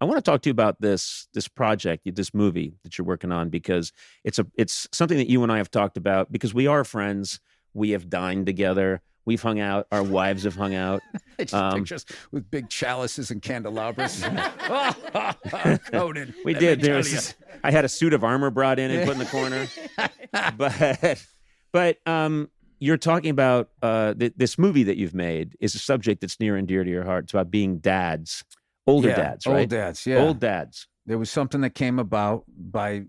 want to talk to you about this project, this movie that you're working on, because it's something that you and I have talked about, because we are friends. We have dined together. We've hung out. Our wives have hung out. Pictures with big chalices and candelabras. Conan. We did. I had a suit of armor brought in and put in the corner. But you're talking about this movie that you've made is a subject that's near and dear to your heart. It's about being dads, older dads, right? Old dads, yeah. Old dads. There was something that came about by,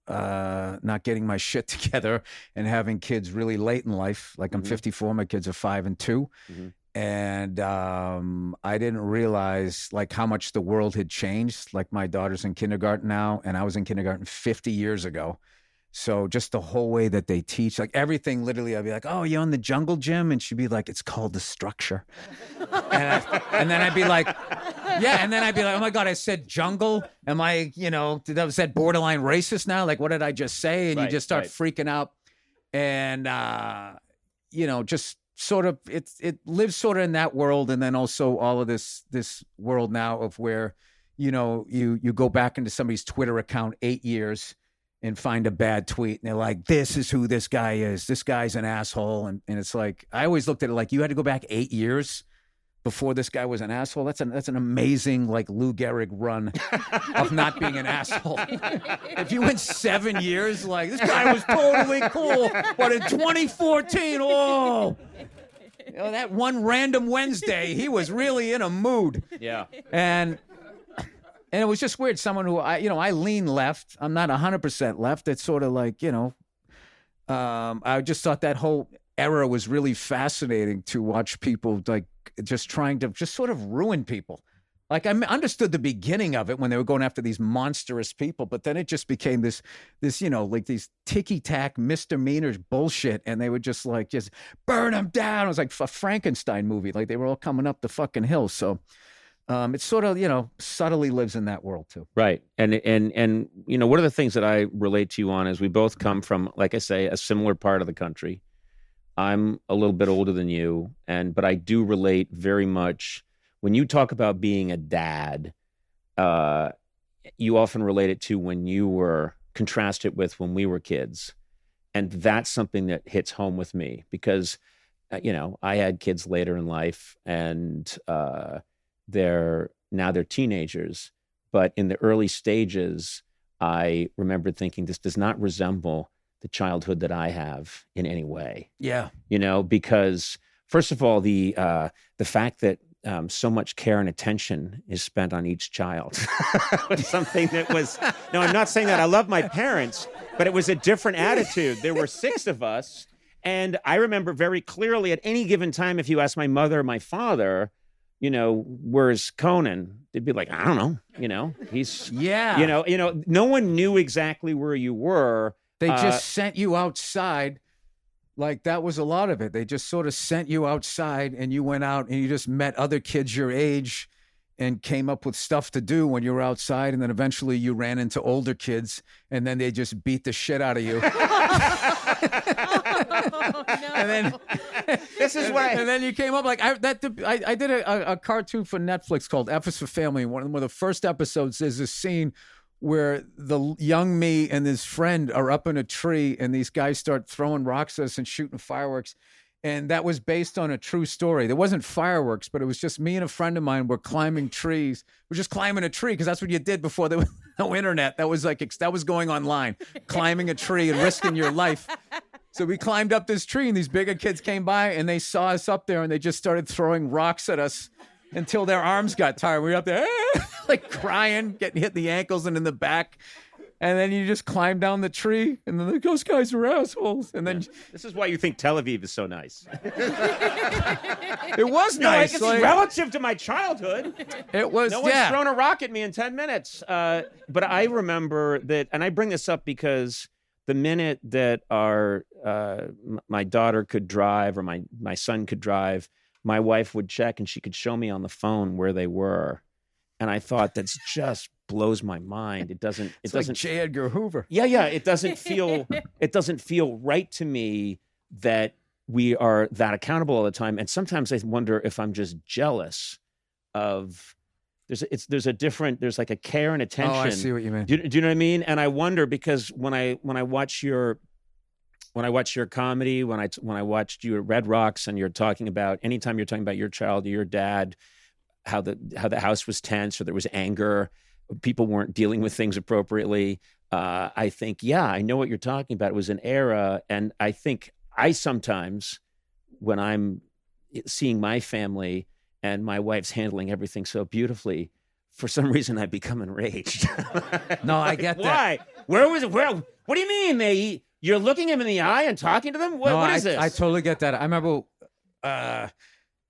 not getting my shit together and having kids really late in life. Like I'm 54, my kids are 5 and 2. Mm-hmm. And I didn't realize like how much the world had changed. Like my daughter's in kindergarten now, and I was in kindergarten 50 years ago. So just the whole way that they teach, like everything, literally, I'd be like, "Oh, you're in the jungle gym?" And she'd be like, "It's called the structure." and then I'd be like, "Yeah." And then I'd be like, "Oh my God, I said jungle. Am I, was that borderline racist now? Like, what did I just say?" And you just start freaking out. And, just sort of, it lives sort of in that world. And then also all of this world now of where, you go back into somebody's Twitter account 8 years and find a bad tweet, and they're like, "This is who this guy is. This guy's an asshole." And it's like, I always looked at it like, you had to go back 8 years before this guy was an asshole. That's an amazing, like, Lou Gehrig run of not being an asshole. If you went 7 years, like, this guy was totally cool, but in 2014, that one random Wednesday, he was really in a mood. Yeah. And it was just weird. Someone who I lean left. I'm not 100% left. It's sort of like, I just thought that whole era was really fascinating to watch people like just trying to just sort of ruin people. Like I understood the beginning of it when they were going after these monstrous people, but then it just became this, like these ticky-tack misdemeanors bullshit, and they would just burn them down. It was like a Frankenstein movie. Like they were all coming up the fucking hill. So it sort of, subtly lives in that world too. Right. And one of the things that I relate to you on is we both come from, like I say, a similar part of the country. I'm a little bit older than you, but I do relate very much. When you talk about being a dad, you often relate it to when you were contrasted with when we were kids. And that's something that hits home with me because, I had kids later in life, and they're teenagers, but in the early stages, I remember thinking this does not resemble the childhood that I have in any way. Yeah. Because first of all, the fact that so much care and attention is spent on each child was something that was, no, I'm not saying that. I love my parents, but it was a different attitude. There were 6 of us. And I remember very clearly at any given time, if you ask my mother or my father, where's Conan? They'd be like, I don't know. He's, no one knew exactly where you were. They just sent you outside. Like that was a lot of it. They just sort of sent you outside, and you went out and you just met other kids your age and came up with stuff to do when you were outside. And then eventually you ran into older kids, and then they just beat the shit out of you. And then this is why. And then you came up like I did a cartoon for Netflix called F is for Family. One of the first episodes is a scene where the young me and his friend are up in a tree, and these guys start throwing rocks at us and shooting fireworks. And that was based on a true story. There wasn't fireworks, but it was just me and a friend of mine were climbing trees. We're just climbing a tree because that's what you did before there was no internet. That was going online, climbing a tree and risking your life. So we climbed up this tree, and these bigger kids came by, and they saw us up there, and they just started throwing rocks at us until their arms got tired. We were up there, like crying, getting hit in the ankles and in the back. And then you just climb down the tree, and then those guys are assholes. And then this is why you think Tel Aviv is so nice. It was nice. It's relative to my childhood. It was. No one's thrown a rock at me in 10 minutes. But I remember that, and I bring this up because the minute that my daughter could drive or my son could drive, my wife would check, and she could show me on the phone where they were. And I thought that's just blows my mind. It doesn't. It's like J. Edgar Hoover. Yeah. It doesn't feel right to me that we are that accountable all the time. And sometimes I wonder if I'm just jealous of there's like a care and attention. Oh, I see what you mean. Do you know what I mean? And I wonder, because when I watch your comedy, when I watched you at Red Rocks, and anytime you're talking about your child or your dad, how the house was tense, or there was anger, people weren't dealing with things appropriately. I think, yeah, I know what you're talking about. It was an era, and I think I sometimes, when I'm seeing my family and my wife's handling everything so beautifully, for some reason I become enraged. No, I get that. Why? Where was it? What do you mean? You're looking him in the eye and talking to them? What is this? I totally get that. I remember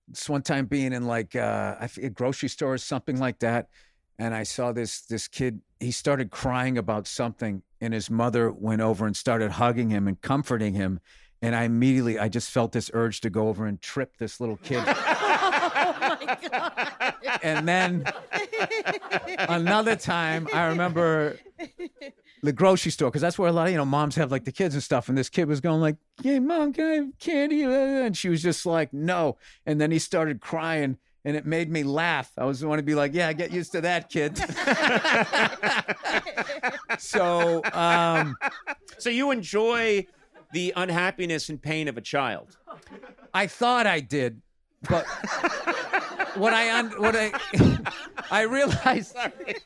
this one time being in like I forget, a grocery store or something like that, and I saw this kid. He started crying about something, and his mother went over and started hugging him and comforting him. And I just felt this urge to go over and trip this little kid. Oh my God. And then another time, I remember the grocery store, because that's where a lot of moms have like the kids and stuff. And this kid was going like, "Hey, Mom, can I have candy?" And she was just like, "No." And then he started crying, and it made me laugh. I was want to be like, "Yeah, get used to that, kid." So, so you enjoy the unhappiness and pain of a child? I thought I did, but what I realized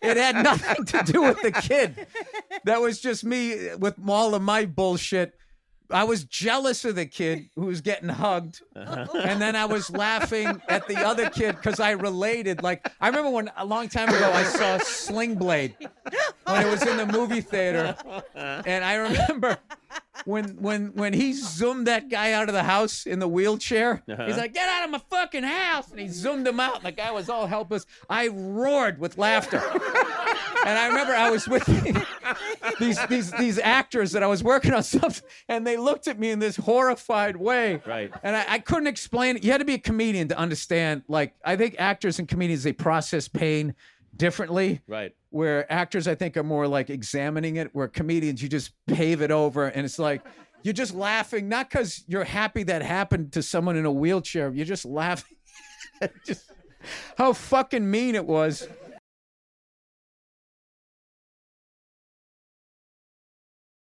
it had nothing to do with the kid. That was just me with all of my bullshit. I was jealous of the kid who was getting hugged. And then I was laughing at the other kid because I related. Like, I remember when a long time ago I saw Sling Blade when it was in the movie theater. And I remember when he zoomed that guy out of the house in the wheelchair, he's like, "Get out of my fucking house!" And he zoomed him out, and the guy was all helpless. I roared with laughter. And I remember I was with these actors that I was working on something, and they looked at me in this horrified way. Right. And I couldn't explain it. You had to be a comedian to understand. Like, I think actors and comedians, they process pain differently. Right. Where actors, I think, are more like examining it, where comedians, you just pave it over, and it's like you're just laughing, not because you're happy that happened to someone in a wheelchair. You're just laughing at just how fucking mean it was.